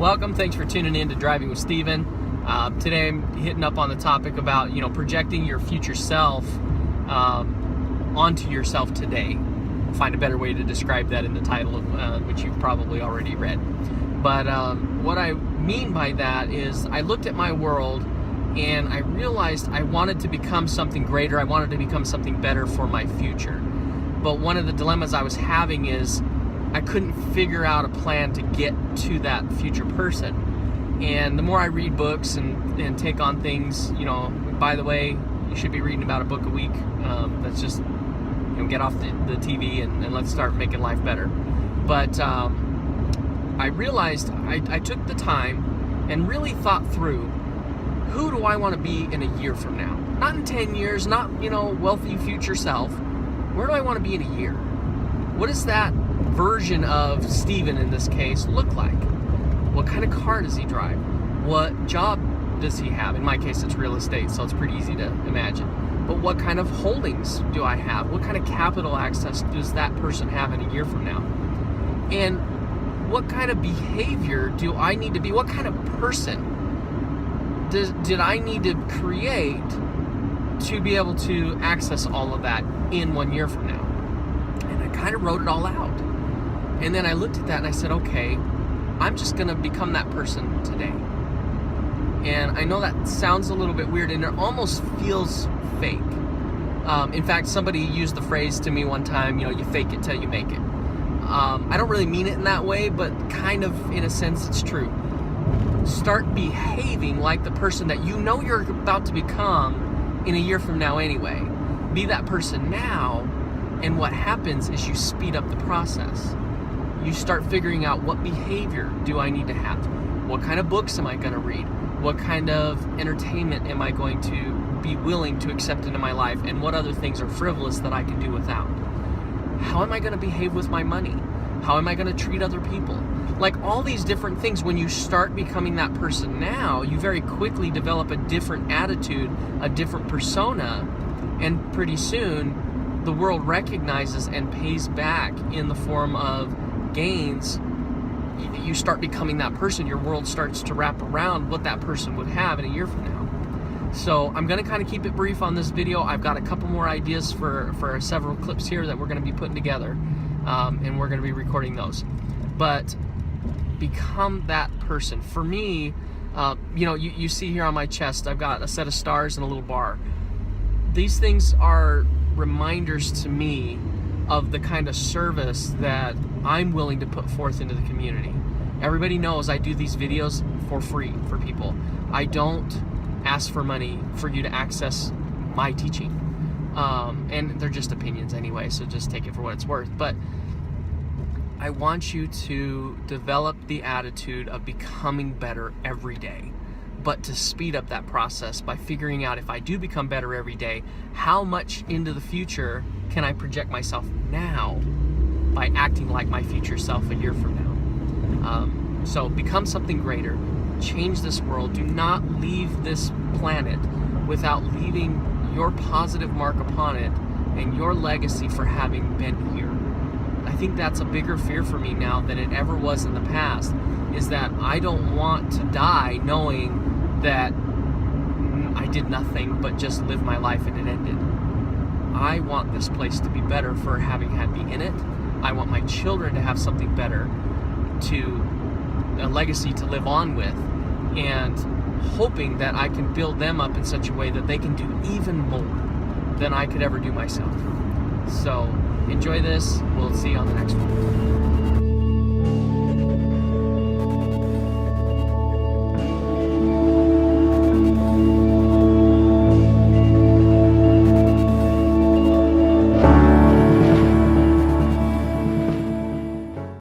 Welcome. Thanks for tuning in to Driving with Steven. Today I'm hitting up on the topic about, projecting your future self onto yourself today. I'll find a better way to describe that in the title, which you've probably already read. But what I mean by that is I looked at my world and I realized I wanted to become something greater. I wanted to become something better for my future. But one of the dilemmas I was having is I couldn't figure out a plan to get to that future person. And the more I read books and take on things, by the way, you should be reading about a book a week. That's just, get off the TV and let's start making life better. But I realized I took the time and really thought through, who do I want to be in a year from now? Not in 10 years, not, wealthy future self. Where do I want to be in a year? What does that version of Steven in this case look like? What kind of car does he drive? What job does he have? In my case, it's real estate, so it's pretty easy to imagine. But what kind of holdings do I have? What kind of capital access does that person have in a year from now? And what kind of behavior do I need to be? What kind of person did I need to create to be able to access all of that in 1 year from now? And I kind of wrote it all out. And then I looked at that and I said, okay, I'm just going to become that person today. And I know that sounds a little bit weird and it almost feels fake. In fact, somebody used the phrase to me one time, you fake it till you make it. I don't really mean it in that way, but kind of in a sense it's true. Start behaving like the person that you're about to become in a year from now anyway. Be that person now, and what happens is you speed up the process. You start figuring out, what behavior do I need to have? What kind of books am I going to read? What kind of entertainment am I going to be willing to accept into my life? And what other things are frivolous that I can do without? How am I going to behave with my money? How am I going to treat other people? Like all these different things, when you start becoming that person now, you very quickly develop a different attitude, a different persona, and pretty soon the world recognizes and pays back in the form of gains. You start becoming that person, your world starts to wrap around what that person would have in a year from now. So I'm going to kind of keep it brief on this video. I've got a couple more ideas for several clips here that we're going to be putting together, and we're going to be recording those. But become that person. For me, you see here on my chest, I've got a set of stars and a little bar. These things are reminders to me of the kind of service that I'm willing to put forth into the community. Everybody knows I do these videos for free for people. I don't ask for money for you to access my teaching. And they're just opinions anyway, so just take it for what it's worth. But I want you to develop the attitude of becoming better every day, but to speed up that process by figuring out, if I do become better every day, how much into the future can I project myself now by acting like my future self a year from now. So become something greater. Change this world. Do not leave this planet without leaving your positive mark upon it and your legacy for having been here. I think that's a bigger fear for me now than it ever was in the past, is that I don't want to die knowing that I did nothing but just live my life and it ended. I want this place to be better for having had me in it. I want my children to have something better, a legacy to live on with, and hoping that I can build them up in such a way that they can do even more than I could ever do myself. So enjoy this. We'll see you on the next one.